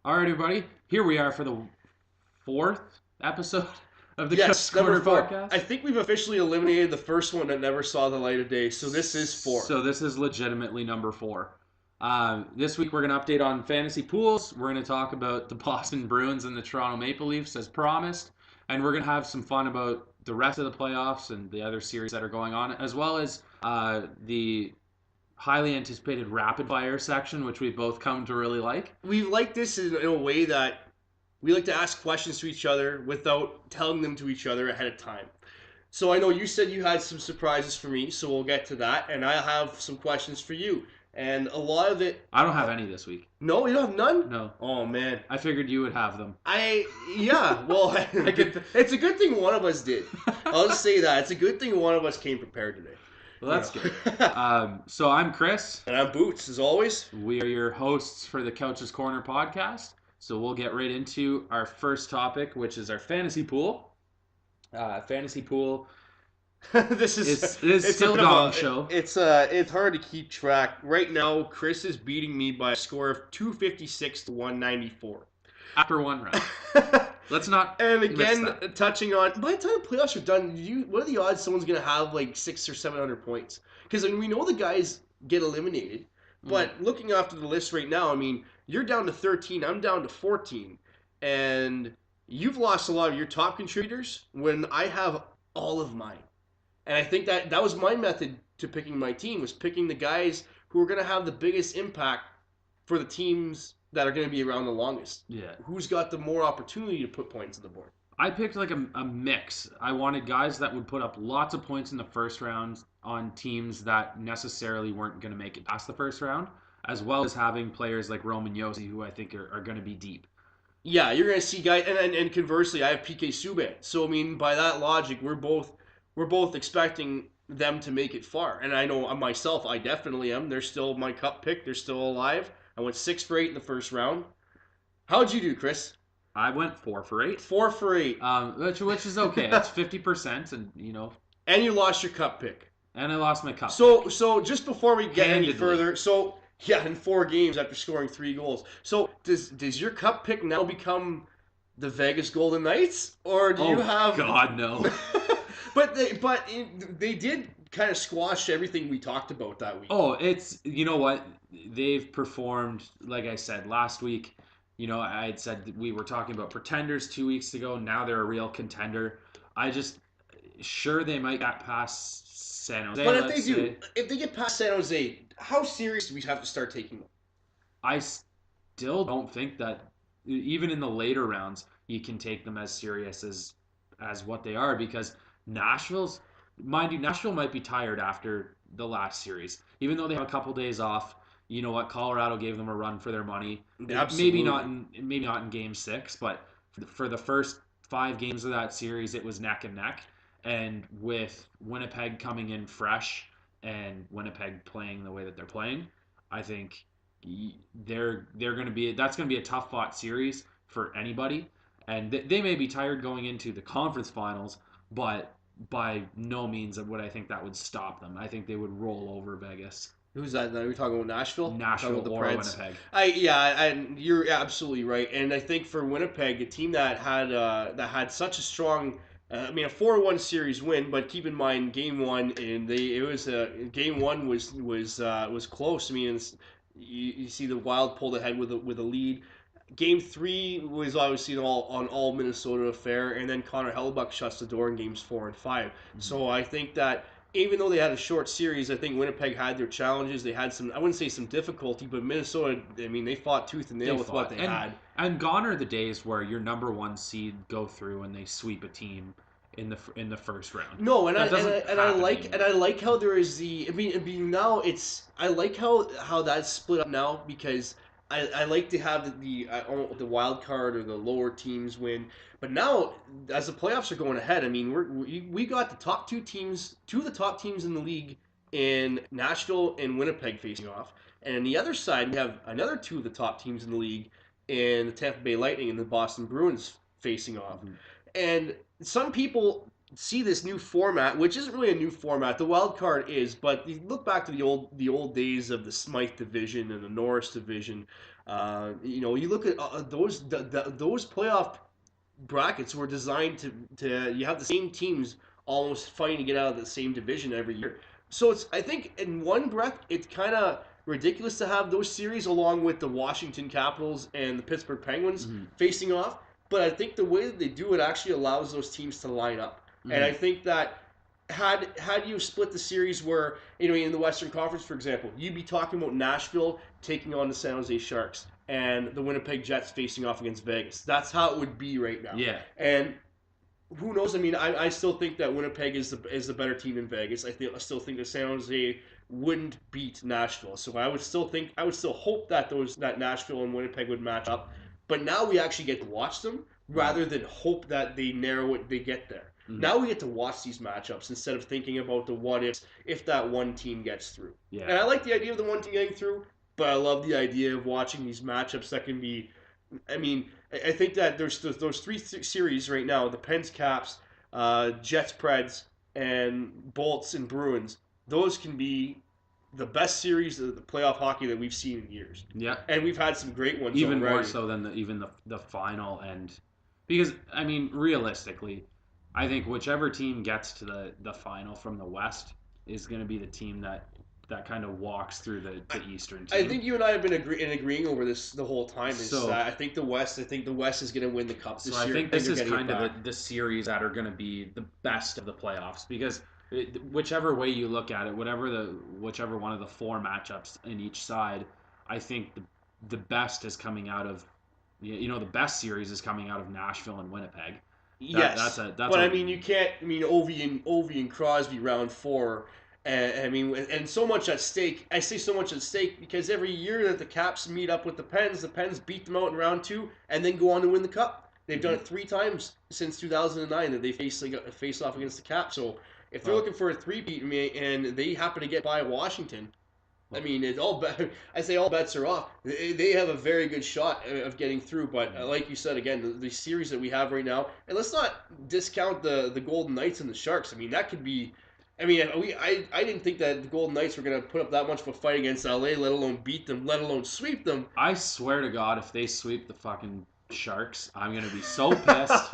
All right, everybody. Here we are for the fourth episode of the Yes, Coach number Corner four. podcast. I think we've officially eliminated the first one that never saw the light of day, so this is four. So this is legitimately number four. This week we're going to update on fantasy pools. We're going to talk about the Boston Bruins and the Toronto Maple Leafs as promised, and we're going to have some fun about the rest of the playoffs and the other series that are going on, as well as the highly anticipated rapid fire section, which we've both come to really like. We like this in a way that we like to ask questions to each other without telling them to each other ahead of time. So I know you said you had some surprises for me, so we'll get to that, and I have some questions for you. And a lot of it... I don't have any this week. No, you don't have none? No. Oh, man. I figured you would have them. Well, it's a good thing one of us did. I'll just say that. It's a good thing one of us came prepared today. Well, that's good. So I'm Chris. And I'm Boots, as always. We are your hosts for the Couch's Corner podcast. So we'll get right into our first topic, which is our fantasy pool. Fantasy pool. This is it's still a gong show. It's hard to keep track. Right now, Chris is beating me by a score of 256 to 194. After one round. Let's not. And again, miss that. touching on by the time the playoffs are done, what are the odds someone's gonna have like 600 or 700 points? Because we know the guys get eliminated, but looking after the list right now, I mean, you're down to 13, I'm down to 14, and you've lost a lot of your top contributors when I have all of mine. And I think that was my method to picking my team, was picking the guys who are going to have the biggest impact for the teams that are going to be around the longest. Yeah. Who's got the more opportunity to put points on the board? I picked like a mix. I wanted guys that would put up lots of points in the first round on teams that necessarily weren't going to make it past the first round, as well as having players like Roman Josi, who I think are going to be deep. Yeah, you're going to see guys, and conversely, I have PK Subban. So I mean, by that logic, we're both expecting them to make it far. And I know myself, I definitely am. They're still my cup pick. They're still alive. I went 6 for 8 in the first round. How'd you do, Chris? I went 4 for 8. 4 for 8. Which is okay. It's 50%, and And you lost your cup pick. And I lost my cup. So just before we get Handedly. any further, so yeah, in 4 games after scoring 3 goals. So does your cup pick now become the Vegas Golden Knights, or do you have? God, no. But they did kind of squash everything we talked about that week. Oh, it's, you know what? They've performed, like I said, last week. I had said we were talking about pretenders 2 weeks ago. Now they're a real contender. Sure, they might get past San Jose. But if they get past San Jose, how serious do we have to start taking them? I still don't think that, even in the later rounds, you can take them as serious as what they are, because Nashville might be tired after the last series. Even though they have a couple days off, you know what? Colorado gave them a run for their money. Absolutely. Maybe not in Game 6, but for the first 5 games of that series, it was neck and neck. And with Winnipeg coming in fresh and Winnipeg playing the way that they're playing, I think that's going to be a tough fought series for anybody. And they may be tired going into the conference finals, but by no means would I think that would stop them. I think they would roll over Vegas. Who's that? Are we talking about Nashville? Nashville or Winnipeg. And you're absolutely right. And I think for Winnipeg, a team that had such a strong, a 4-1 series win, but keep in mind Game 1 and Game 1 was close. I mean, you see the Wild pulled ahead with a lead. Game 3 was obviously an all Minnesota affair, and then Connor Hellebuyck shuts the door in games 4 and 5. Mm-hmm. So I think that even though they had a short series, I think Winnipeg had their challenges. They had I wouldn't say some difficulty, but Minnesota, I mean, they fought tooth and nail with what they had. And gone are the days where your number 1 seed go through and they sweep a team in the first round. No, and I like how there is now I like how that's split up now, because I like to have the wild card or the lower teams win. But now, as the playoffs are going ahead, I mean, we got the top 2 teams, 2 of the top teams in the league in Nashville and Winnipeg facing off. And on the other side, we have another 2 of the top teams in the league in the Tampa Bay Lightning and the Boston Bruins facing off. Mm-hmm. And some people see this new format, which isn't really a new format. The wild card is, but you look back to the old days of the Smythe division and the Norris division. You look at those playoff brackets were designed to you have the same teams almost fighting to get out of the same division every year. So it's I think in one breath it's kind of ridiculous to have those series along with the Washington Capitals and the Pittsburgh Penguins Mm-hmm. facing off. But I think the way that they do it actually allows those teams to line up. And Mm-hmm. I think that had you split the series where in the Western Conference, for example, you'd be talking about Nashville taking on the San Jose Sharks and the Winnipeg Jets facing off against Vegas. That's how it would be right now. Yeah. And who knows? I mean, I still think that Winnipeg is the better team in Vegas. I still think that San Jose wouldn't beat Nashville. So I would still hope that that Nashville and Winnipeg would match up. But now we actually get to watch them rather than hope that they narrow it, they get there. Mm-hmm. Now we get to watch these matchups instead of thinking about the what ifs if that one team gets through. Yeah. And I like the idea of the one team getting through, but I love the idea of watching these matchups that can be. I mean, I think that there's those three series right now: the Pens, Caps, Jets, Preds, and Bolts and Bruins. Those can be the best series of the playoff hockey that we've seen in years. Yeah. And we've had some great ones. Even already. more so than the final, and because I mean realistically, I think whichever team gets to the final from the West is going to be the team that kind of walks through the Eastern team. I think you and I have been agreeing over this the whole time. I think the West is going to win the Cup this year. So I think this is kind of the series that are going to be the best of the playoffs because whichever way you look at it, whichever one of the four matchups in each side, I think the best is coming out of the best series is coming out of Nashville and Winnipeg. Yes, but I mean you can't. I mean Ovi and Crosby round 4. And I mean, and so much at stake. I say so much at stake because every year that the Caps meet up with the Pens beat them out in round 2 and then go on to win the Cup. They've done it 3 times since 2009 that they face off against the Caps. So if they're looking for a 3-peat and they happen to get by Washington, I mean, I say all bets are off. They have a very good shot of getting through. But like you said, again, the series that we have right now, and let's not discount the Golden Knights and the Sharks. I mean, that could be. I mean, I didn't think that the Golden Knights were going to put up that much of a fight against LA, let alone beat them, let alone sweep them. I swear to God, if they sweep the fucking Sharks, I'm going to be so pissed.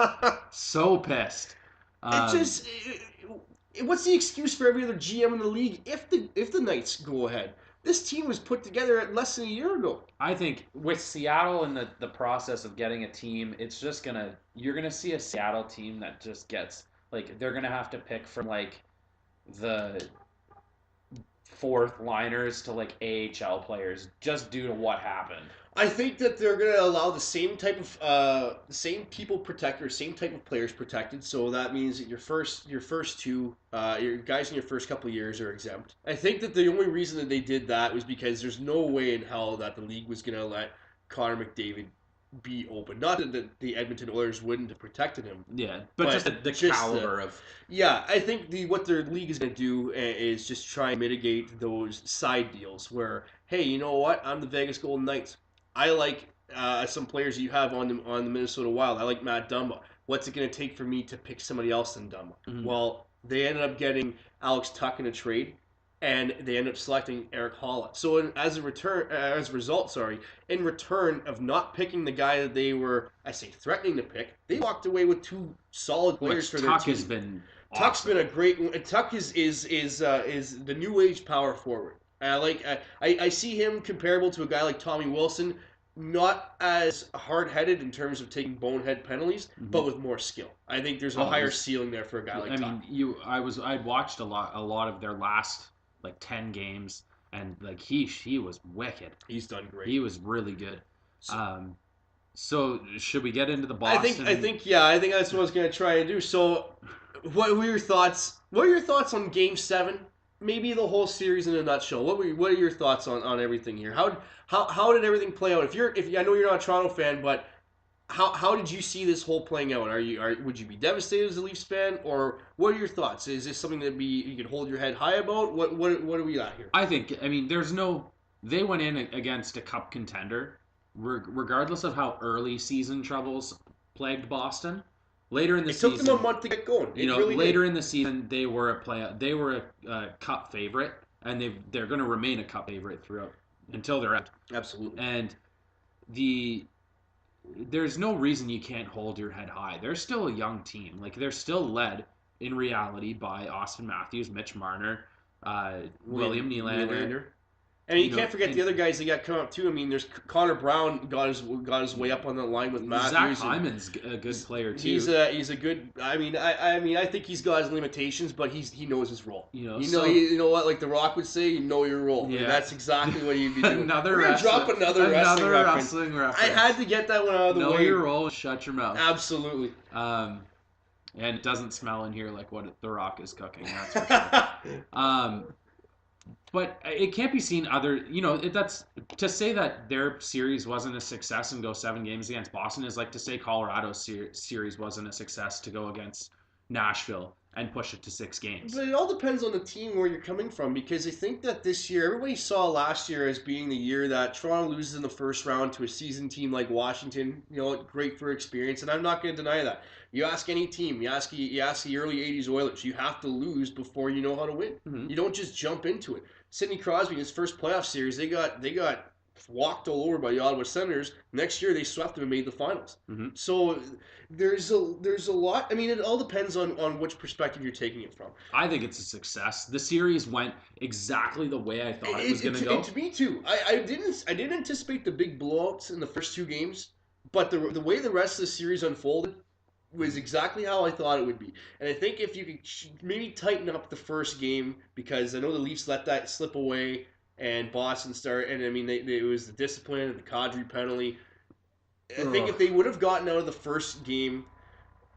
So pissed. What's the excuse for every other GM in the league if the Knights go ahead? This team was put together less than a year ago. I think with Seattle and the process of getting a team, it's just you're going to see a Seattle team that just gets, like, they're going to have to pick from, like, the fourth liners to like AHL players just due to what happened. I think that they're going to allow the same type of same people protected, same type of players protected. So that means that your first two, your guys in your first couple of years are exempt. I think that the only reason that they did that was because there's no way in hell that the league was going to let Connor McDavid be open. Not that the Edmonton Oilers wouldn't have protected him. Yeah, but just the caliber of. Yeah, I think what their league is going to do is just try and mitigate those side deals where, hey, you know what? I'm the Vegas Golden Knights. I like some players you have on the Minnesota Wild. I like Matt Dumba. What's it going to take for me to pick somebody else than Dumba? Mm-hmm. Well, they ended up getting Alex Tuch in a trade. And they end up selecting Eric Holla. So as a result, in return of not picking the guy that they were, threatening to pick, they walked away with 2 solid players for their team. Has been awesome. Tuch's been a great. Tuch is the new age power forward. I see him comparable to a guy like Tommy Wilson, not as hard-headed in terms of taking bonehead penalties, but with more skill. I think there's a higher ceiling there for a guy like Tuch. I'd watched a lot of their last 10 games, and he was wicked. He's done great. He was really good. So should we get into the Boston? I think that's what I was going to try and do. So, what were your thoughts? What are your thoughts on Game 7? Maybe the whole series in a nutshell. What are your thoughts on everything here? How did everything play out? If I know you're not a Toronto fan, but how did you see this whole playing out? Would you be devastated as a Leafs fan, or what are your thoughts? Is this something that you could hold your head high about? What are we at here? I think they went in against a cup contender, regardless of how early season troubles plagued Boston. Later in the season, it took them a month to get going. Later in the season, they were a cup favorite, and they're going to remain a cup favorite throughout until they're out. Absolutely. And the there's no reason you can't hold your head high. They're still a young team. Like they're still led in reality by Austin Matthews, Mitch Marner, William Nylander. And you can't forget the other guys that got come up too. I mean, there's Connor Brown got his way up on the line with Matthews. Zach Hyman's a good player too. He's a good. I mean, I think he's got his limitations, but he knows his role. You know what, like The Rock would say, you know your role. Yeah, and that's exactly what he'd be doing. Drop another wrestling reference. I had to get that one out of the way. Know your role. Shut your mouth. Absolutely. And it doesn't smell in here like what The Rock is cooking. That's for sure. But it can't be seen that's to say that their series wasn't a success and go 7 games against Boston is like to say Colorado's series wasn't a success to go against Nashville and push it to 6 games. But it all depends on the team where you're coming from, because I think that this year, everybody saw last year as being the year that Toronto loses in the first round to a seasoned team like Washington. Great for experience, and I'm not going to deny that. You ask any team, you ask the early 80s Oilers, you have to lose before you know how to win. Mm-hmm. You don't just jump into it. Sidney Crosby, in his first playoff series, they got walked all over by the Ottawa Senators. Next year, they swept them and made the finals. Mm-hmm. So there's a lot. I mean, it all depends on which perspective you're taking it from. I think it's a success. The series went exactly the way I thought it was going to go. Me too. I didn't anticipate the big blowouts in the first 2 games, but the way the rest of the series unfolded was exactly how I thought it would be. And I think if you could maybe tighten up the first game, because I know the Leafs let that slip away and Boston started, and I mean, it was the discipline and the Kadri penalty. I think if they would have gotten out of the first game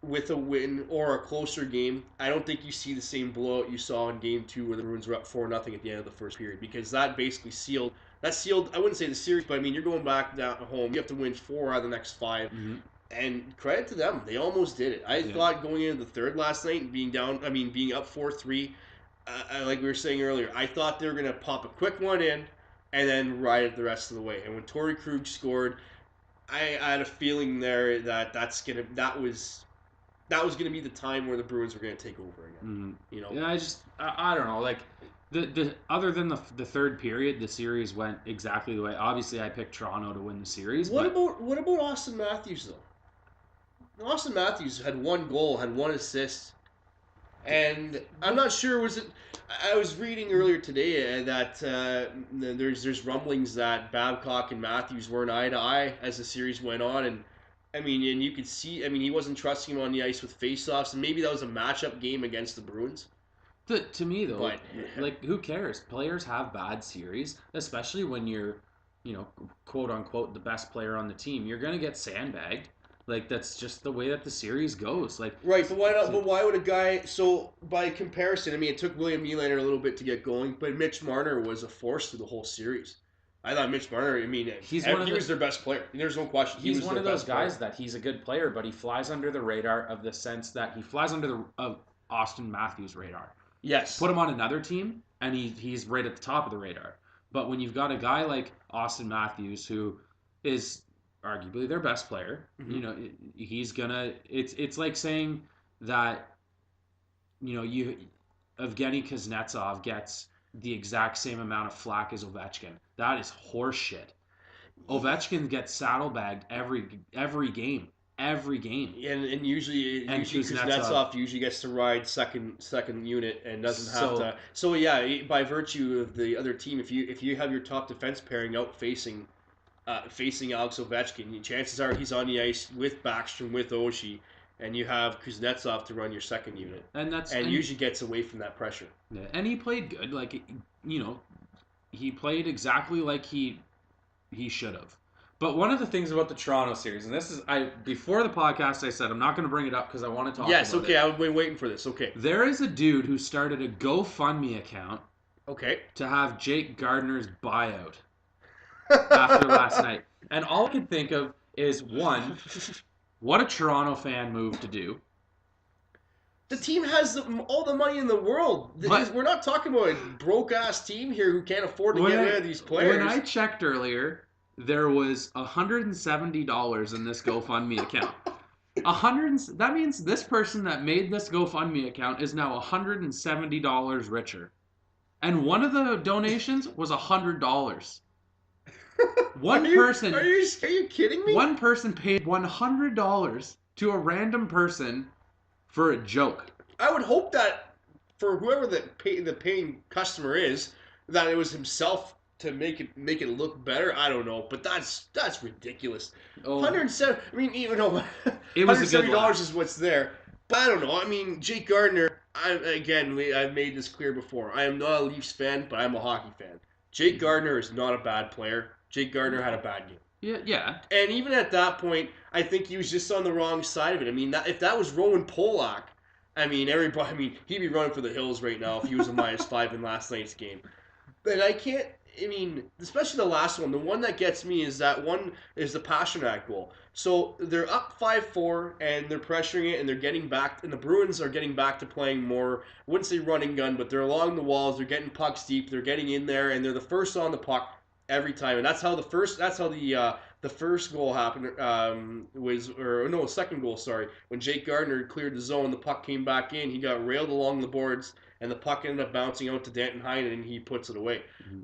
with a win or a closer game, I don't think you see the same blowout you saw in Game 2 where the Bruins were up 4-0 at the end of the first period, because that basically sealed, I wouldn't say the series, but I mean, you're going back down home. You have to win 4 out of the next 5. Mm-hmm. And credit to them, they almost did it. I thought going into the third last night and being up 4-3, like we were saying earlier, I thought they were going to pop a quick one in and then ride it the rest of the way. And when Torrey Krug scored, I had a feeling there that was going to be the time where the Bruins were going to take over again. Mm-hmm. And I don't know, like the other than the third period, the series went exactly the way. Obviously, I picked Toronto to win the series. What about Austin Matthews though? Austin Matthews had 1 goal, had 1 assist, and I'm not sure, was it... I was reading earlier today that there's rumblings that Babcock and Matthews weren't eye to eye as the series went on, and I mean, and you could see, I mean, he wasn't trusting him on the ice with faceoffs, and maybe that was a matchup game against the Bruins. To me though, like who cares? Players have bad series, especially when you're, quote unquote, the best player on the team. You're gonna get sandbagged. Like, that's just the way that the series goes. Like, right, but why not? But why would a guy... So, by comparison, I mean, it took William Nylander a little bit to get going, but Mitch Marner was a force through the whole series. I thought Mitch Marner, I mean, he was their best player. There's no question. He's one of those guys that he's a good player, but he flies under the radar of the sense that he flies under of Austin Matthews' radar. Yes. Put him on another team, and he's right at the top of the radar. But when you've got a guy like Austin Matthews, who is arguably their best player, mm-hmm. He's gonna. It's like saying that, Evgeny Kuznetsov gets the exact same amount of flack as Ovechkin. That is horseshit. Ovechkin gets saddlebagged every game. And usually Kuznetsov usually gets to ride second unit and doesn't have to. So yeah, by virtue of the other team, if you have your top defense pairing out facing Alex Ovechkin, chances are he's on the ice with Backstrom, with Oshie, and you have Kuznetsov to run your second unit, and usually gets away from that pressure. Yeah, and he played good, like he played exactly like he should have. But one of the things about the Toronto series, and this is before the podcast, I said I'm not going to bring it up because I want to talk. Yes, about okay, it. I've been waiting for this. Okay, there is a dude who started a GoFundMe account. Okay, to have Jake Gardner's buyout. After last night. And all I can think of is, one, what a Toronto fan move to do. The team has all the money in the world. We're not talking about a broke-ass team here who can't afford to get rid of these players. When I checked earlier, there was $170 in this GoFundMe account. That means this person that made this GoFundMe account is now $170 richer. And one of the donations was $100. One Are person, you kidding me? one person paid $100 to a random person for a joke. I would hope that for whoever the paying customer is, that it was himself to make it look better. I don't know, but that's ridiculous. Oh, 107. I mean, even though it was a good $170 laugh. is what's there, but I don't know. I mean, Jake Gardner. I've made this clear before. I am not a Leafs fan, but I'm a hockey fan. Jake Gardner is not a bad player. Jake Gardner had a bad game. Yeah, yeah. And even at that point, I think he was just on the wrong side of it. I mean, if that was Rowan Polak, I mean, everybody. I mean, he'd be running for the hills right now if he was a -5 in last night's game. But I can't. I mean, especially the last one. The one that gets me is that one is the Pasternak goal. So they're up 5-4 and they're pressuring it and they're getting back. And the Bruins are getting back to playing more. I wouldn't say running gun, but they're along the walls. They're getting pucks deep. They're getting in there and they're the first on the puck every time. And that's how the first goal happened. Second goal. Sorry, when Jake Gardner cleared the zone, the puck came back in. He got railed along the boards and the puck ended up bouncing out to Danton Heinen, and he puts it away. Mm-hmm.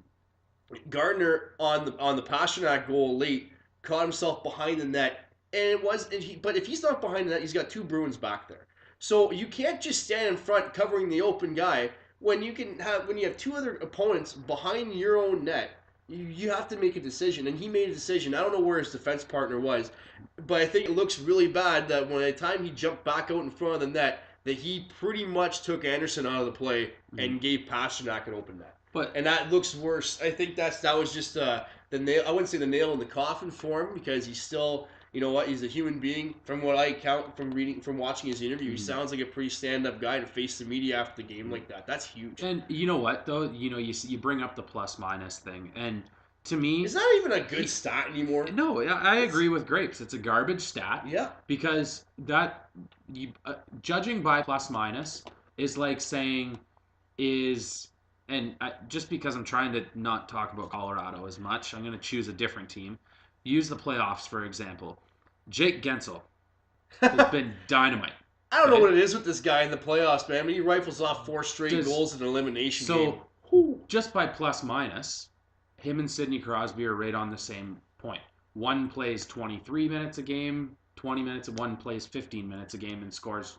Gardner on the Pasternak goal late caught himself behind the net, but if he's not behind the net, he's got two Bruins back there. So you can't just stand in front covering the open guy when you have two other opponents behind your own net. You have to make a decision, and he made a decision. I don't know where his defense partner was, but I think it looks really bad that when the time he jumped back out in front of the net, that he pretty much took Anderson out of the play and gave Pasternak an open net. And that looks worse. I think that was just the nail. I wouldn't say the nail in the coffin for him because he's still, you know what, he's a human being. From what I count from watching his interview, he sounds like a pretty stand-up guy to face the media after the game like that. That's huge. And you know what though? You bring up the plus minus thing, and to me, it's not even a good stat anymore. No, I agree with Grapes. It's a garbage stat. Yeah. Because judging by plus minus is like saying just because I'm trying to not talk about Colorado as much, I'm going to choose a different team. Use the playoffs, for example. Jake Gensel has been dynamite. I don't know what it is with this guy in the playoffs, man. I mean, he rifles off 4 straight goals in an elimination game. So, just by plus minus, him and Sidney Crosby are right on the same point. One plays 23 minutes a game, 20 minutes, and one plays 15 minutes a game and scores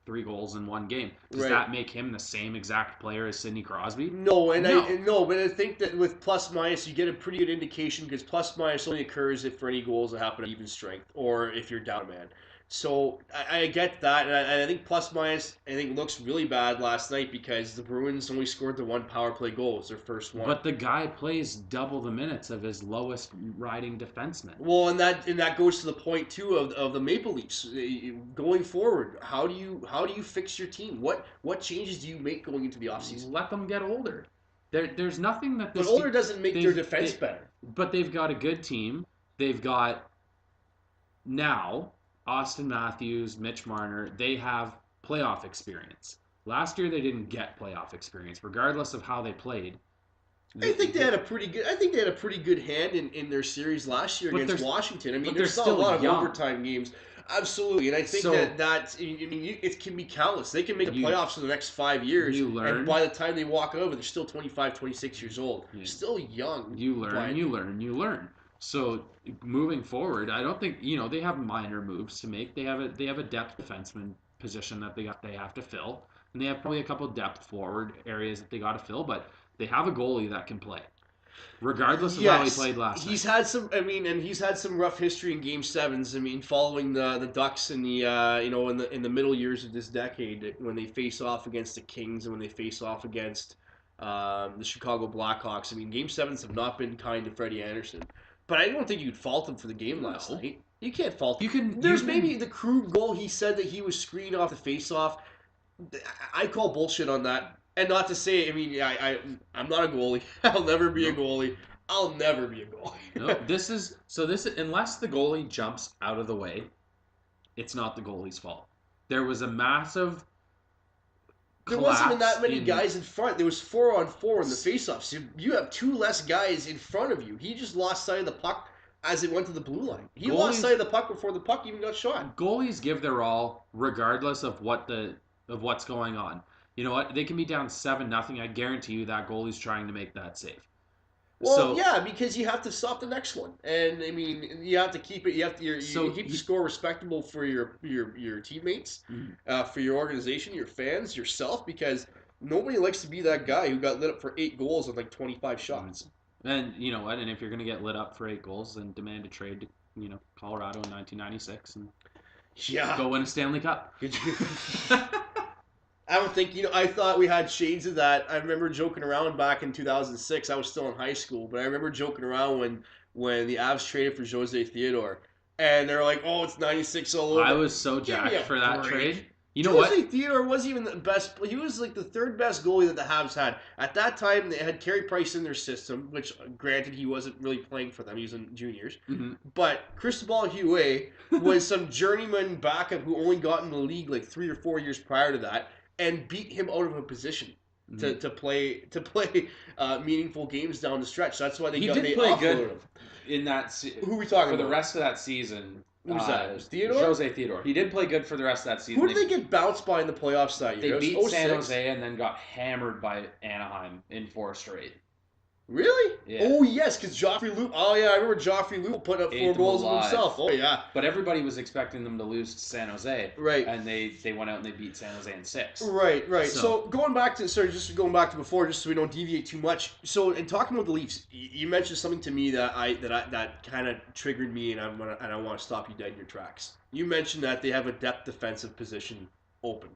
3 goals in one game. Does that make him the same exact player as Sidney Crosby? No, but I think that with plus minus you get a pretty good indication because plus minus only occurs if for any goals that happen at even strength or if you're down a man. So I get that, and I think plus minus looks really bad last night because the Bruins only scored the 1 power play goal. It's their first one. But the guy plays double the minutes of his lowest riding defenseman. Well, and that goes to the point too of the Maple Leafs going forward. How do you fix your team? What changes do you make going into the offseason? Let them get older. There's nothing that this. But older doesn't make their defense better. But they've got a good team. They've got now Austin Matthews, Mitch Marner. They have playoff experience. Last year they didn't get playoff experience, regardless of how they played. I think they had a pretty good hand in their series last year against Washington. I mean, there's still a lot of overtime games. Absolutely, and I think it can be countless. They can make the playoffs for the next 5 years, and by the time they walk over, they're still 25, 26 years old. Still young. You learn. So moving forward, I don't think they have minor moves to make. They have a depth defenseman position that they have to fill, and they have probably a couple depth forward areas that they got to fill. But they have a goalie that can play, regardless of how he played last night. He's had some. I mean, and he's had some rough history in Game 7s. I mean, following the Ducks in the in the middle years of this decade when they face off against the Kings and when they face off against the Chicago Blackhawks. I mean, Game 7s have not been kind to Freddie Anderson. But I don't think you could fault him for the game last night. You can't fault him. There's maybe the crude goal. He said that he was screened off the face-off. I call bullshit on that. And not to say, I mean, I'm not a goalie. I'll never be a goalie. I'll never be a goalie. No, this is unless the goalie jumps out of the way, it's not the goalie's fault. There was a massive. There wasn't even that many guys in front. There was 4-on-4 in the faceoffs. So you have 2 less guys in front of you. He just lost sight of the puck as it went to the blue line. He lost sight of the puck before the puck even got shot. Goalies give their all regardless of what's going on. You know what? They can be down 7-0. I guarantee you that goalie's trying to make that save. Well, yeah, because you have to stop the next one, and I mean, you have to keep it. You keep the score respectable for your teammates, Mhm. for your organization, your fans, yourself, because nobody likes to be that guy who got lit up for 8 goals on like 25 shots. And you know what? And if you're going to get lit up for 8 goals, then demand a trade to Colorado in 1996 and Yeah. go win a Stanley Cup. Could you? I don't think I thought we had shades of that. I remember joking around back in 2006. I was still in high school, but I remember joking around when the Avs traded for Jose Theodore, and they're like, "Oh, it's '96 all I over." was so Give me jacked a for that break. trade. You know Jose what? Theodore wasn't even the best. He was like the third best goalie that the Habs had at that time. They had Carey Price in their system, which granted he wasn't really playing for them. He was in juniors, Mm-hmm. but Cristobal Huet was some journeyman backup who only got in the league like 3 or 4 years prior to that, and beat him out of a position Mm-hmm. to play meaningful games down the stretch. That's why He they did play offloaded good him. in that Who are we talking for the about? rest of that season. Who's that? It was Theodore? Jose Theodore. He did play good for the rest of that season. Who did they get bounced by in the playoffs that year? They It was beat San 06? Jose and then got hammered by Anaheim in 4 straight. Really? Yeah. Oh yes, because Joffrey Loop. Oh yeah, I remember Joffrey Loop put up 4 goals of himself. Oh yeah. But everybody was expecting them to lose to San Jose. Right. And they went out and they beat San Jose in 6. Right. So going back to just going back to before, just so we don't deviate too much. So in talking about the Leafs, you mentioned something to me that kind of triggered me, and I want to stop you dead in your tracks. You mentioned that they have a depth defensive position open.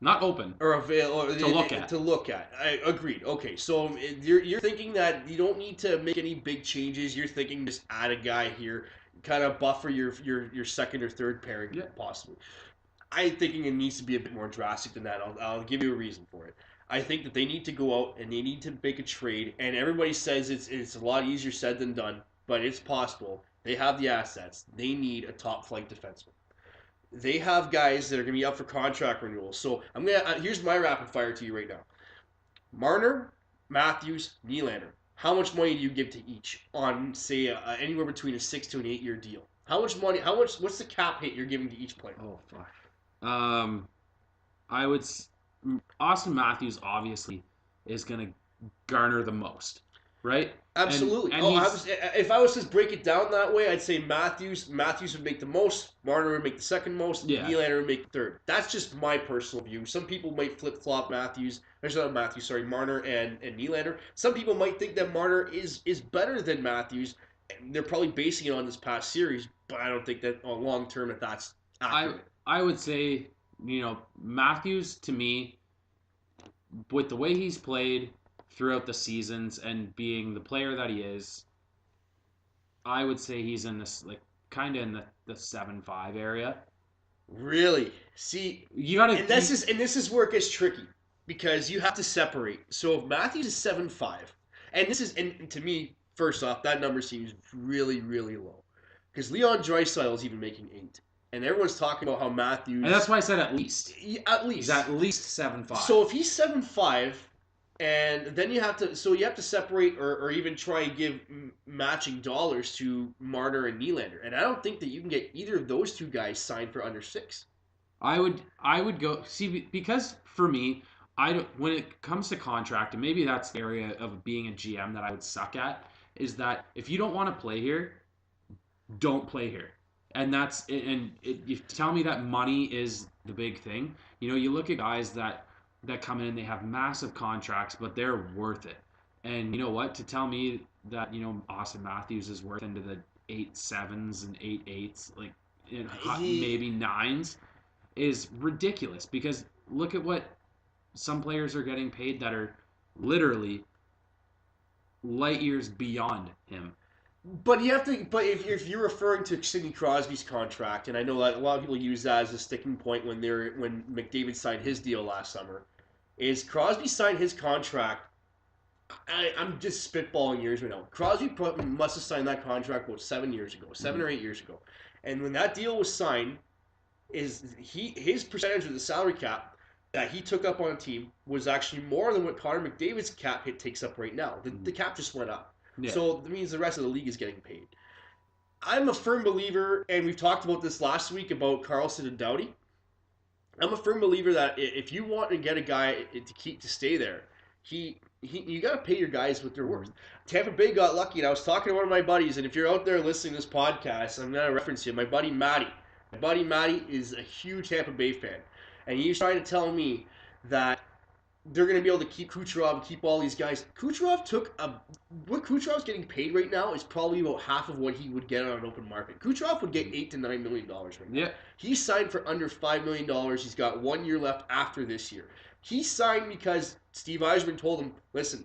Not open. Or available to look at. To look at. I agreed. Okay, so you're thinking that you don't need to make any big changes. You're thinking just add a guy here, kind of buffer your second or third pairing, possibly. I'm thinking it needs to be a bit more drastic than that. I'll give you a reason for it. I think that they need to go out and they need to make a trade. And everybody says it's a lot easier said than done, but it's possible. They have the assets. They need a top flight defenseman. They have guys that are going to be up for contract renewal. So here's my rapid fire to you right now. Marner, Matthews, Nylander. How much money do you give to each on, say, anywhere between a 6 to an 8 year deal? How much money? What's the cap hit you're giving to each player? Oh fuck. I would. Austin Matthews obviously is going to garner the most, right? Absolutely. And if I was to break it down that way, I'd say Matthews would make the most, Marner would make the second most, Nylander would make the third. That's just my personal view. Some people might flip-flop Marner and Nylander. Some people might think that Marner is better than Matthews. And they're probably basing it on this past series, but I don't think that long term that's accurate. I would say, Matthews to me, with the way he's played throughout the seasons and being the player that he is, I would say he's in this kind of in the 7-5 area. Really? See, you gotta. And this is where it gets tricky because you have to separate. So if Matthews is 7-5, and to me, first off, that number seems really, really low because Leon Draisaitl is even making 8. And everyone's talking about how Matthews... And that's why I said at least. At least. He's at least 7-5. So if he's 7-5, and then you have to separate or even try and give matching dollars to Marner and Nylander. And I don't think that you can get either of those two guys signed for under 6. I would go... See, because for me, when it comes to contract, and maybe that's the area of being a GM that I would suck at, is that if you don't want to play here, don't play here. And you tell me that money is the big thing. You look at guys that come in and they have massive contracts, but they're worth it. And you know what? To tell me that Austin Matthews is worth into the 8-7s and 8-8s, maybe 9s, is ridiculous. Because look at what some players are getting paid that are literally light years beyond him. But you have to. But if you're referring to Sidney Crosby's contract, and I know that a lot of people use that as a sticking point when McDavid signed his deal last summer, is Crosby signed his contract. I'm just spitballing years right now. Crosby must have signed that contract about 7 years ago, 7 or 8 years ago, and when that deal was signed, his percentage of the salary cap that he took up on a team was actually more than what Connor McDavid's cap hit takes up right now. The cap just went up. Yeah. So that means the rest of the league is getting paid. I'm a firm believer, and we've talked about this last week about Karlsson and Doughty. I'm a firm believer that if you want to get a guy to stay there, he you got to pay your guys what they're worth. Tampa Bay got lucky, and I was talking to one of my buddies, and if you're out there listening to this podcast, I'm going to reference you. My buddy Matty. My buddy Matty is a huge Tampa Bay fan, and he's trying to tell me that they're going to be able to keep Kucherov and keep all these guys. What Kucherov's getting paid right now is probably about half of what he would get on an open market. Kucherov would get $8 to $9 million right now. Yeah. He signed for under $5 million. He's got 1 year left after this year. He signed because Steve Yzerman told him, listen,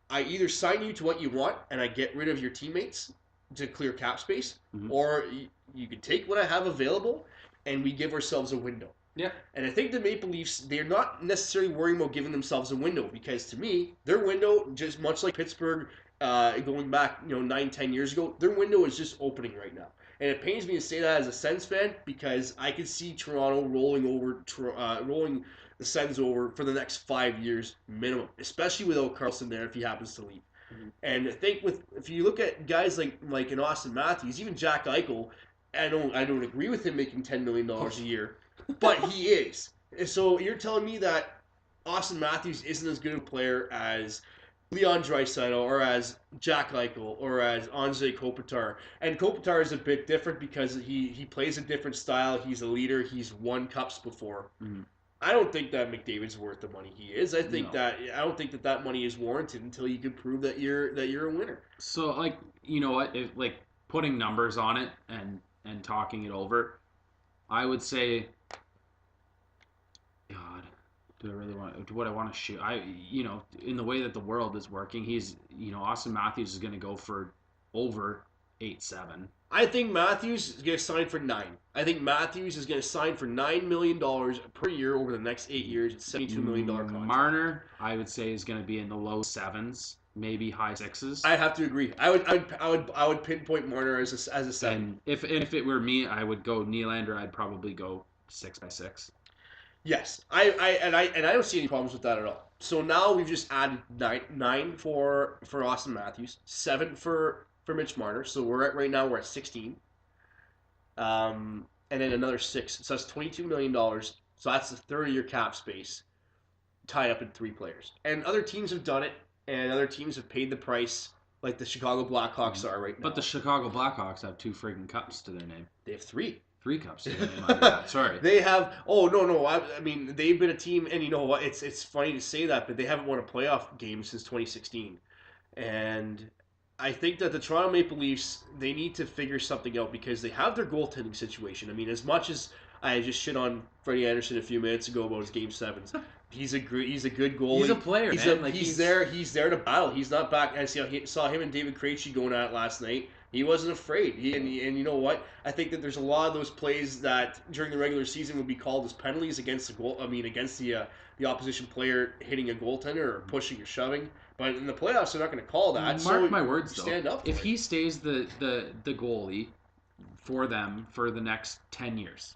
I either sign you to what you want and I get rid of your teammates to clear cap space, or you can take what I have available and we give ourselves a window. Yeah. And I think the Maple Leafs, they're not necessarily worrying about giving themselves a window, because to me, their window, just much like Pittsburgh going back 9-10 years ago, their window is just opening right now. And it pains me to say that as a Sens fan, because I could see Toronto rolling the Sens over for the next 5 years minimum, especially without Karlsson there if he happens to leave. And I think if you look at guys like an Austin Matthews, even Jack Eichel, I don't agree with him making $10 million a year, but he is. And so you're telling me that Austin Matthews isn't as good a player as Leon Draisaitl or as Jack Eichel or as Anze Kopitar. And Kopitar is a bit different because he plays a different style. He's a leader. He's won cups before. I don't think that McDavid's worth the money he is. I don't think that money is warranted until you can prove that you're a winner. So you know what, putting numbers on it and talking it over, I would say, God, do I want to shoot? In the way that the world is working, Austin Matthews is going to go for over 8-7. I think Matthews is going to sign for 9. I think Matthews is going to sign for $9 million per year over the next 8 years. It's $72 million contract. Marner, I would say, is going to be in the low 7s, maybe high 6s. I have to agree. I would pinpoint Marner as a 7. And if it were me, I would go Nylander. I'd probably go 6x6. Yes, I don't see any problems with that at all. So now we've just added 9 for Austin Matthews, 7 for Mitch Marner. So right now we're at 16. And then another 6. So that's $22 million. So that's the third of your cap space tied up in 3 players. And other teams have done it, and other teams have paid the price, like the Chicago Blackhawks are right now. But the Chicago Blackhawks have 2 friggin' cups to their name. They have 3. 3 cups to their name. My bad. Sorry. They have. Oh no. I mean, they've been a team, and you know what? It's funny to say that, but they haven't won a playoff game since 2016, and I think that the Toronto Maple Leafs, they need to figure something out, because they have their goaltending situation. I mean, as much as I just shit on Freddie Anderson a few minutes ago about his Game 7s, he's a good goalie. He's a player, man. He's there to battle. He's not back. I saw him and David Krejci going at it last night. He wasn't afraid. And you know what? I think that there's a lot of those plays that during the regular season would be called as penalties against the goal. I mean, against the opposition player hitting a goaltender or pushing or shoving. But in the playoffs, they're not going to call that. Mark my words, though. Stand up. If he stays the goalie for them for the next 10 years,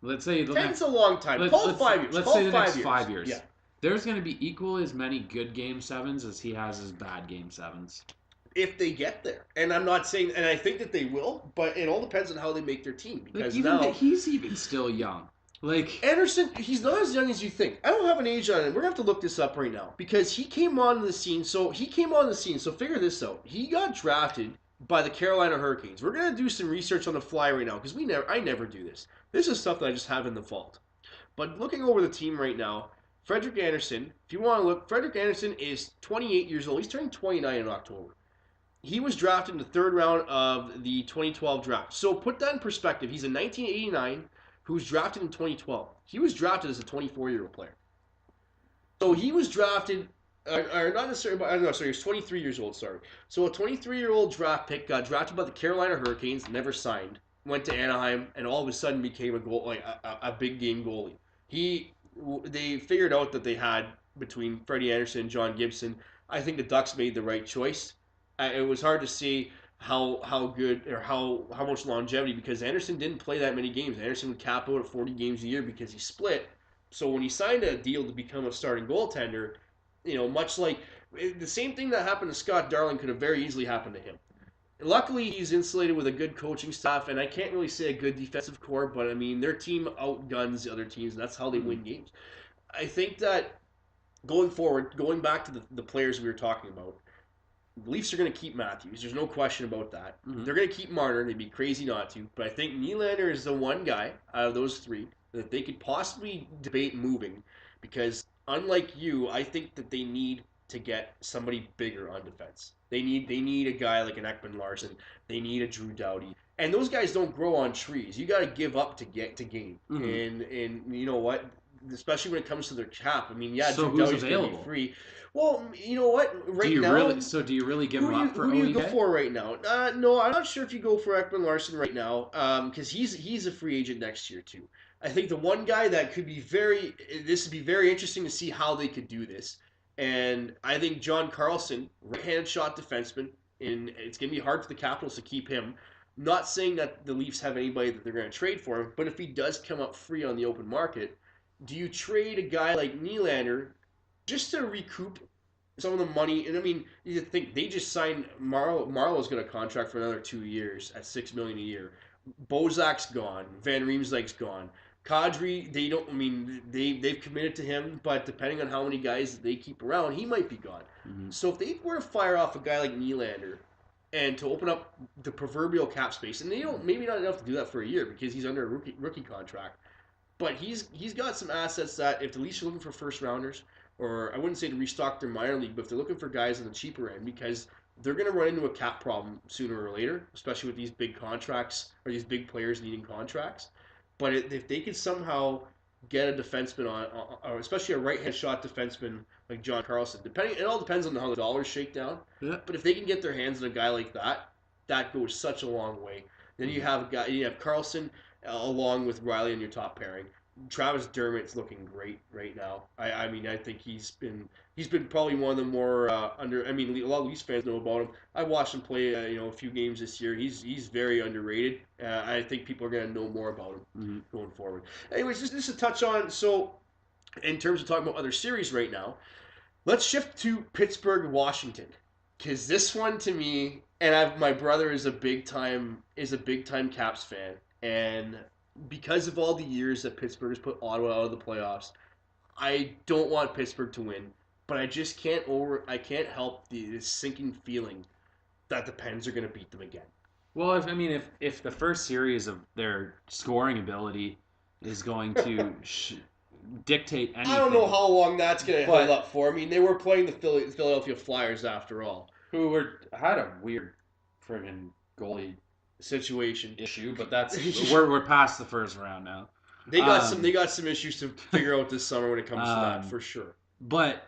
let's say 10's a long time. Call 5 years. Let's say the next 5 5 years. Yeah. There's going to be equally as many good Game 7s as he has as bad Game 7s. If they get there. And I'm not saying, and I think that they will, but it all depends on how they make their team. Because he's even still young. Anderson, he's not as young as you think. I don't have an age on him. We're going to have to look this up right now. Because he came on the scene. So figure this out. He got drafted by the Carolina Hurricanes. We're going to do some research on the fly right now, because I never do this. This is stuff that I just have in the vault. But looking over the team right now, Frederik Andersen, if you want to look, Frederik Andersen is 28 years old. He's turning 29 in October. He was drafted in the 3rd round of the 2012 draft. So put that in perspective. He's a 1989 who was drafted in 2012. He was drafted as a 24-year-old player. So he was drafted, or not necessarily, I don't know, sorry, he was 23 years old, sorry. So a 23-year-old draft pick got drafted by the Carolina Hurricanes, never signed, went to Anaheim, and all of a sudden became a big game goalie. They figured out that they had, between Freddie Anderson and John Gibson, I think the Ducks made the right choice. It was hard to see how good or how much longevity, because Anderson didn't play that many games. Anderson would cap out at 40 games a year because he split. So when he signed a deal to become a starting goaltender, much like the same thing that happened to Scott Darling could have very easily happened to him. Luckily, he's insulated with a good coaching staff, and I can't really say a good defensive core, but I mean, their team outguns the other teams, and that's how they win games. I think that going forward, going back to the players we were talking about, the Leafs are going to keep Matthews. There's no question about that. Mm-hmm. They're going to keep Marner. They'd be crazy not to. But I think Nylander is the one guy out of those three that they could possibly debate moving, because unlike you, I think that they need to get somebody bigger on defense. They need a guy like an Ekman Larson. They need a Drew Doughty. And those guys don't grow on trees. You got to give up to get to gain. Mm-hmm. And you know what? Especially when it comes to their cap. I mean, yeah, So Drew who's Doughty's going to be available? free. Well, you know what? Do Right you now, really? So do you really give him up for who do you go OEJ? for right now? No, I'm not sure if you go for Ekman Larson right now, because he's a free agent next year too. I think the one guy that could be this would be very interesting to see how they could do this, and I think John Carlson, right-handed shot defenseman, and it's gonna be hard for the Capitals to keep him. Not saying that the Leafs have anybody that they're going to trade for him, but if he does come up free on the open market, do you trade a guy like Nylander just to recoup some of the money? And I mean, you think they just signed Marlowe's got a contract for another 2 years at $6 million a year. Bozak's gone. Van Riemsdyk's gone. Kadri, they don't. I mean, they've committed to him, but depending on how many guys they keep around, he might be gone. Mm-hmm. So if they were to fire off a guy like Nylander and to open up the proverbial cap space, and they don't maybe not enough to do that for a year because he's under a rookie contract, but he's got some assets that if the Leafs are looking for first rounders, or I wouldn't say to restock their minor league, but if they're looking for guys on the cheaper end, because they're going to run into a cap problem sooner or later, especially with these big contracts or these big players needing contracts. But if they could somehow get a defenseman or especially a right-hand shot defenseman like John Carlson, it all depends on how the dollars shake down. Yeah. But if they can get their hands on a guy like that, that goes such a long way. Then you have Carlson along with Riley in your top pairing. Travis Dermott's looking great right now. I mean, I think he's been probably one of the more under. I mean, a lot of Leafs fans know about him. I watched him play, a few games this year. He's very underrated. I think people are going to know more about him going forward. Anyways, just to touch on, so in terms of talking about other series right now, let's shift to Pittsburgh, Washington, because this one to me, and my brother is a big time Caps fan, and because of all the years that Pittsburgh has put Ottawa out of the playoffs, I don't want Pittsburgh to win, but I can't help this sinking feeling that the Pens are going to beat them again. Well, if the first series of their scoring ability is going to dictate anything, I don't know how long that's going to hold up for. I mean, they were playing the Philadelphia Flyers after all, who had a weird friggin' goalie situation issue, but that's we're past the first round now. They got some issues to figure out this summer when it comes to that, for sure. But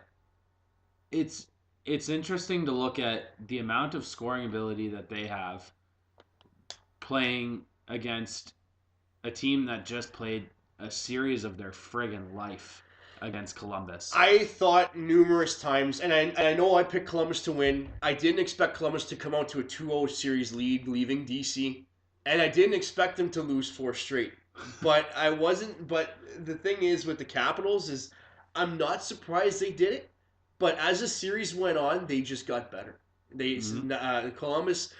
it's interesting to look at the amount of scoring ability that they have playing against a team that just played a series of their friggin' life against Columbus. I thought numerous times, and I know I picked Columbus to win. I didn't expect Columbus to come out to a 2-0 series lead leaving DC, and I didn't expect them to lose 4 straight. But I wasn't. But the thing is with the Capitals is I'm not surprised they did it. But as the series went on, they just got better. Columbus,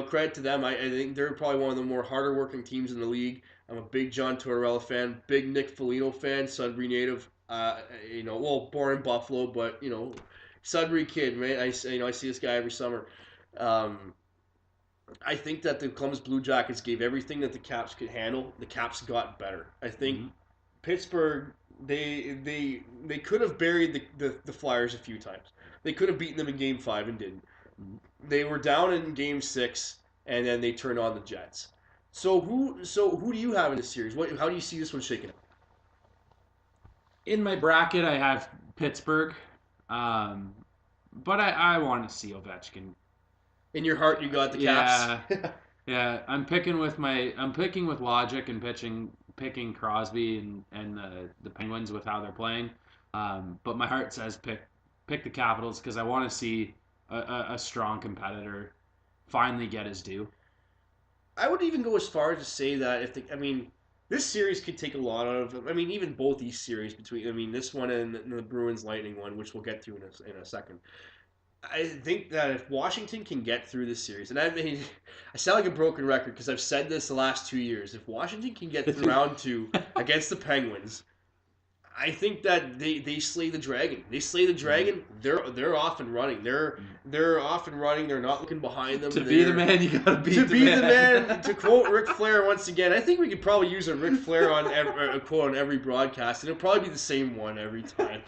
credit to them. I think they're probably one of the more harder working teams in the league. I'm a big John Tortorella fan, big Nick Foligno fan, Sudbury native. Born in Buffalo, but Sudbury kid, man. I see this guy every summer. I think that the Columbus Blue Jackets gave everything that the Caps could handle. The Caps got better. I think Pittsburgh, they could have buried the Flyers a few times. They could have beaten them in Game 5 and didn't. They were down in Game 6, and then they turned on the Jets. So who do you have in this series? How do you see this one shaking up? In my bracket, I have Pittsburgh, but I want to see Ovechkin. In your heart, you got the Caps. Yeah. I'm picking with logic and picking Crosby and the Penguins with how they're playing. But my heart says pick the Capitals because I want to see a strong competitor finally get his due. I would even go as far as to say that this series could take a lot out of. Even both these series between. This one and the Bruins Lightning one, which we'll get to in a second. I think that if Washington can get through this series, and I sound like a broken record because I've said this the last 2 years. If Washington can get through round 2 against the Penguins, I think that they slay the dragon. They slay the dragon. They're off and running. They're off and running. They're not looking behind them. To be the man, you gotta be to the be man. the man. To quote Ric Flair once again, I think we could probably use a Ric Flair on a quote on every broadcast, and it'll probably be the same one every time.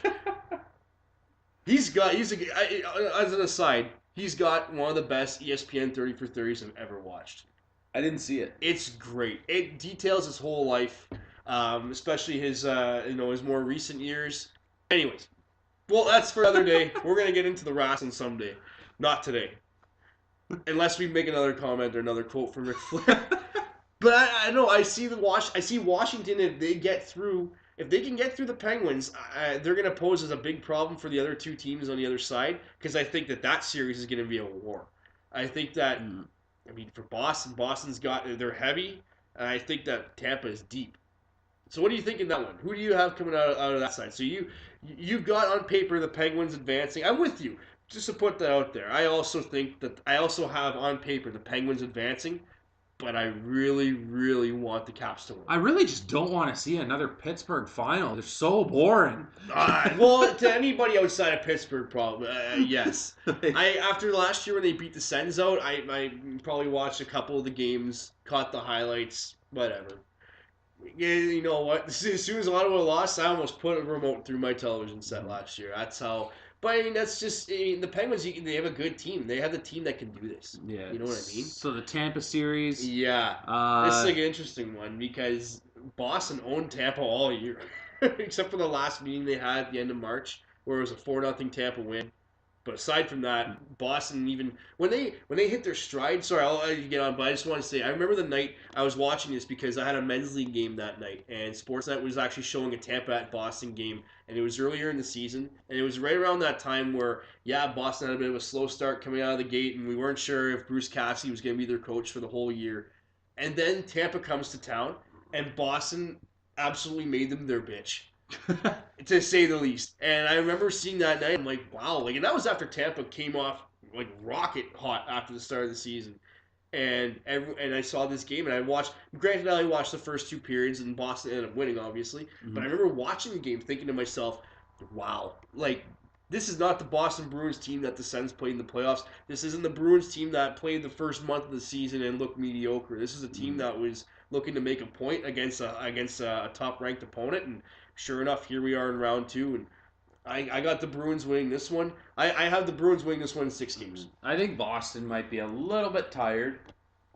He's as an aside, he's got one of the best ESPN 30 for 30s I've ever watched. I didn't see it. It's great. It details his whole life, especially his his more recent years. Anyways, well, that's for another day. We're gonna get into the wrestling someday, not today, unless we make another comment or another quote from Ric Flair. But I know I see Washington, if they get through. If they can get through the Penguins, they're going to pose as a big problem for the other two teams on the other side, because I think that series is going to be a war. I think that, I mean, for Boston's they're heavy, and I think that Tampa is deep. So what do you think in that one? Who do you have coming out of that side? So you've got on paper the Penguins advancing. I'm with you. Just to put that out there, I also have on paper the Penguins advancing. But I really, really want the Caps to win. I really just don't want to see another Pittsburgh final. They're so boring. Well, to anybody outside of Pittsburgh, probably yes. After last year when they beat the Sens out, I probably watched a couple of the games, caught the highlights, whatever. Yeah, you know what? As soon as Ottawa lost, I almost put a remote through my television set last year. That's how. But I mean, that's just the Penguins. They have a good team. They have the team that can do this. Yeah, you know what I mean. So the Tampa series. Yeah, this is like an interesting one because Boston owned Tampa all year, except for the last meeting they had at the end of March, where it was a 4-0 Tampa win. But aside from that, Boston, even when they hit their stride. Sorry, I'll let you get on, but I just want to say I remember the night I was watching this because I had a men's league game that night, and Sportsnet was actually showing a Tampa at Boston game, and it was earlier in the season, and it was right around that time where Boston had a bit of a slow start coming out of the gate, and we weren't sure if Bruce Cassidy was going to be their coach for the whole year, and then Tampa comes to town, and Boston absolutely made them their bitch. To say the least. And I remember seeing that night, I'm like, wow. And that was after Tampa came off like rocket hot after the start of the season. And I saw this game, and I watched. Granted, I only watched the first 2 periods, and Boston ended up winning, obviously. Mm-hmm. But I remember watching the game, thinking to myself, wow, like this is not the Boston Bruins team that the Sens played in the playoffs. This isn't the Bruins team that played the first month of the season and looked mediocre. This is a team that was looking to make a point against a top-ranked opponent, and sure enough, here we are in round 2, and I got the Bruins winning this one. I have the Bruins winning this one in 6 games. I think Boston might be a little bit tired,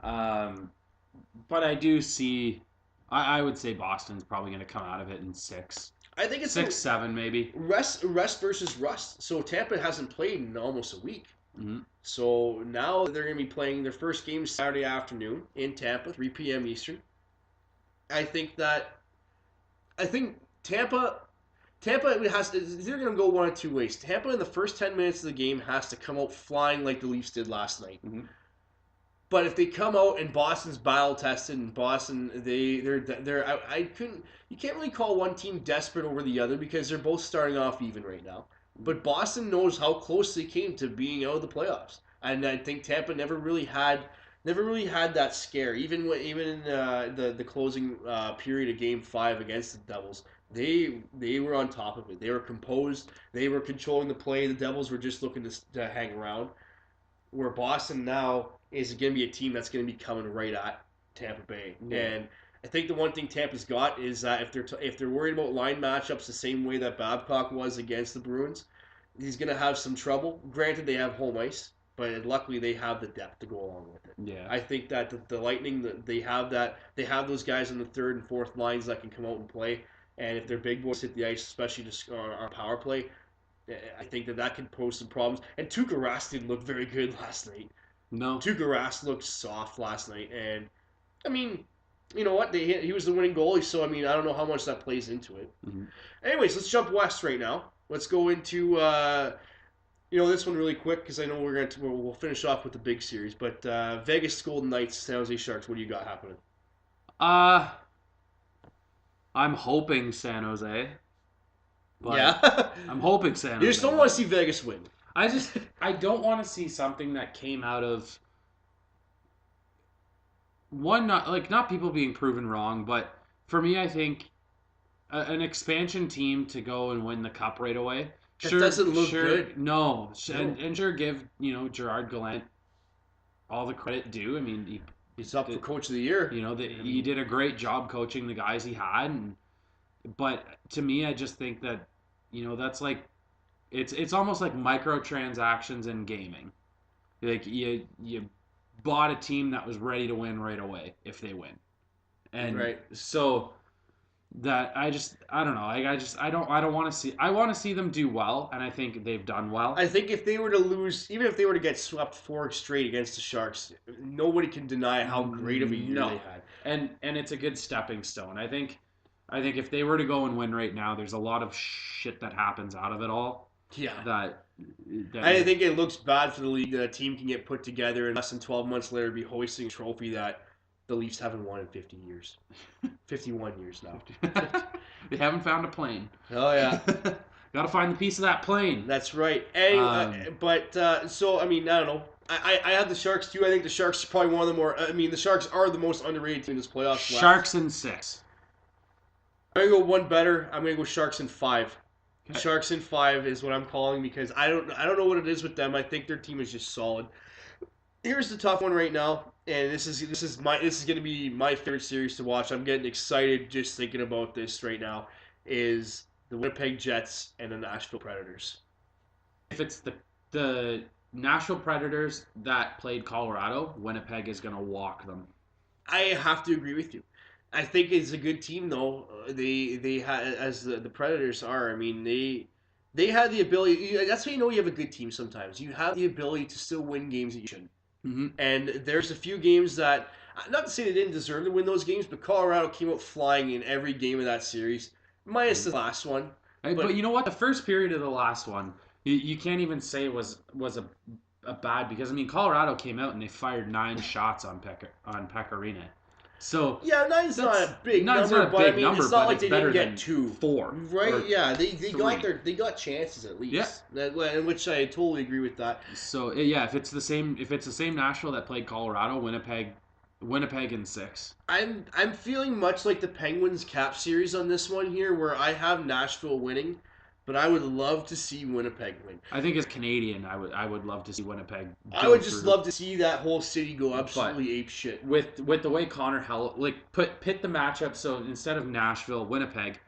but I do see. I would say Boston's probably going to come out of it in 6. I think it's 6, 7 maybe. Rest versus rust. So Tampa hasn't played in almost a week. Mm-hmm. So now they're going to be playing their first game Saturday afternoon in Tampa, 3 p.m. Eastern. I think Tampa they're going to go one of 2 ways. Tampa in the first 10 minutes of the game has to come out flying like the Leafs did last night. Mm-hmm. But if they come out and Boston's battle tested and Boston you can't really call one team desperate over the other because they're both starting off even right now. But Boston knows how close they came to being out of the playoffs, and I think Tampa never really had that scare. Even in the closing period of Game 5 against the Devils, they were on top of it. They were composed. They were controlling the play. The Devils were just looking to hang around. Where Boston now is going to be a team that's going to be coming right at Tampa Bay. Yeah. And I think the one thing Tampa's got is that if they're worried about line matchups the same way that Babcock was against the Bruins, he's going to have some trouble. Granted, they have home ice, but luckily they have the depth to go along with it. Yeah. I think that the Lightning, they have those guys on the third and fourth lines that can come out and play. And if their big boys hit the ice, especially just our power play, I think that could pose some problems. And Tuukka Rask didn't look very good last night. No. Tuukka Rask looked soft last night. And, I mean, you know what? He was the winning goalie, so, I mean, I don't know how much that plays into it. Mm-hmm. Anyways, let's jump west right now. Let's go into, this one really quick because I know we'll finish off with the big series. But Vegas Golden Knights, San Jose Sharks, what do you got happening? I'm hoping San Jose. Yeah. I'm hoping San Jose. You just don't want to see Vegas win. I don't want to see something that came out of not people being proven wrong, but for me, I think an expansion team to go and win the cup right away. That doesn't look good. No, No. and sure give Gerard Gallant all the credit due. I mean, He's up for Coach of the Year. He did a great job coaching the guys he had, but to me, I just think that that's like it's almost like microtransactions in gaming. Like you bought a team that was ready to win right away if they win, and right. So that I don't know. I don't want to see. I want to see them do well, and I think they've done well. I think if they were to lose, even if they were to get swept 4 straight against the Sharks, nobody can deny how great of a year they had. And it's a good stepping stone. I think if they were to go and win right now, there's a lot of shit that happens out of it all. Yeah. That I think it looks bad for the league that a team can get put together and less than 12 months later be hoisting a trophy that the Leafs haven't won in 50 years. 51 years now. They haven't found a plane. Oh, yeah. Got to find the piece of that plane. That's right. Hey, so, I mean, I don't know. I have the Sharks, too. I think the Sharks are probably one of the more... I mean, the Sharks are the most underrated team in this playoffs. Sharks in 6. I'm going to go one better. I'm going to go Sharks in 5. Okay. Sharks in 5 is what I'm calling because I don't know what it is with them. I think their team is just solid. Here's the tough one right now, and this is going to be my favorite series to watch. I'm getting excited just thinking about this right now. Is the Winnipeg Jets and the Nashville Predators? If it's the Nashville Predators that played Colorado, Winnipeg is going to walk them. I have to agree with you. I think it's a good team though. They had as the Predators are. I mean they had the ability. That's how you know you have a good team. Sometimes you have the ability to still win games that you shouldn't. Mm-hmm. And there's a few games that, not to say they didn't deserve to win those games, but Colorado came out flying in every game of that series, minus the last one. But you know what? The first period of the last one, you can't even say was a bad, because I mean Colorado came out and they fired 9 shots on Pecorine. So yeah, 9's not a big number, but I mean it's not like they didn't get 2, 4, right? Yeah, they got chances at least. Yeah, which I totally agree with that. So yeah, if it's the same Nashville that played Colorado, Winnipeg in 6. I'm feeling much like the Penguins Cap series on this one here, where I have Nashville winning, but I would love to see Winnipeg win. I think as Canadian, I would love to see Winnipeg. I would just love to see that whole city go absolutely ape shit. With the way Connor pit the matchup, so instead of Nashville, Winnipeg,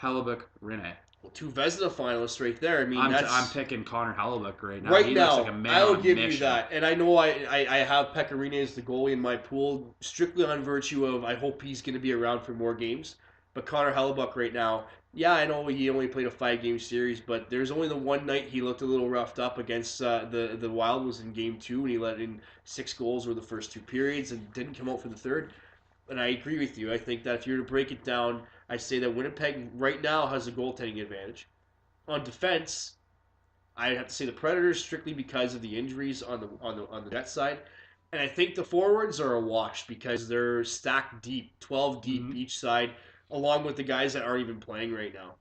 Hellebuyck, Rinne. Well, 2 Vezina finalists right there. I mean, I'm picking Connor Hellebuyck right now. He looks like a man I will give mission. You that, and I know I have Pecorine as the goalie in my pool, strictly on virtue of I hope he's going to be around for more games. But Connor Hellebuyck right now. Yeah, I know he only played a 5-game series, but there's only the one night he looked a little roughed up against the Wild was in Game 2, and he let in 6 goals over the first 2 periods and didn't come out for the third. And I agree with you. I think that if you were to break it down, I say that Winnipeg right now has a goaltending advantage. On defense, I have to say the Predators strictly because of the injuries on the Jets side, and I think the forwards are a wash because they're stacked deep, 12 deep each side, along with the guys that aren't even playing right now.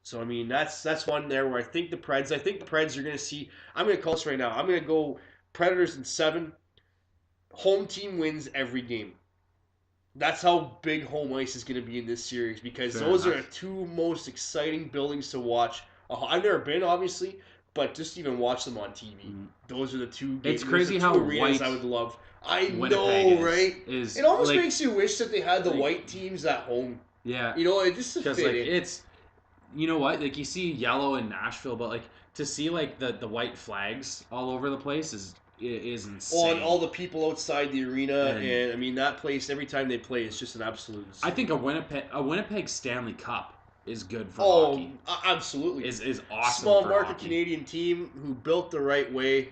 So I mean that's one there where I think the Preds are going to see. I'm going to call this right now. I'm going to go Predators in 7. Home team wins every game. That's how big home ice is going to be in this series because those are the 2 most exciting buildings to watch. I've never been, obviously, but just even watch them on TV. Those are the 2 games. It's crazy how arenas I would love. I Winnipeg know, right? It almost makes you wish that they had the white teams at home. Yeah. It just to fit in. It's, you know what? Like, you see yellow in Nashville, but, to see, the white flags all over the place is insane. All the people outside the arena, and I mean that place every time they play is just an absolute. I think a Winnipeg Stanley Cup is good for hockey. Absolutely. Is awesome. Small for market hockey. Canadian team who built the right way.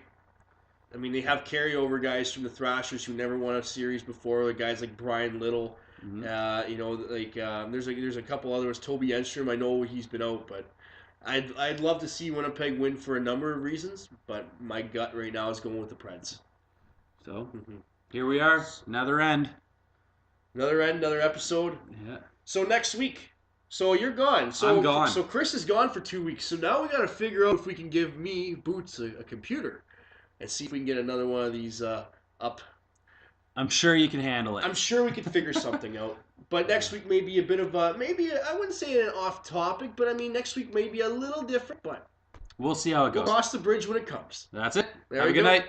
I mean, they have carryover guys from the Thrashers who never won a series before. Like guys like Brian Little. There's a couple others. Toby Enstrom. I know he's been out, but. I'd love to see Winnipeg win for a number of reasons, but my gut right now is going with the Preds. So, here we are. Another episode. Yeah. So next week. So you're gone. So I'm gone. So Chris is gone for 2 weeks. So now we got to figure out if we can give me, Boots, a computer and see if we can get another one of these up. I'm sure you can handle it. I'm sure we could figure something out. But next week may be a bit of a I wouldn't say an off topic, but I mean next week may be a little different. But we'll see how it we'll goes. cross the bridge when it comes. That's it. There Have a good night.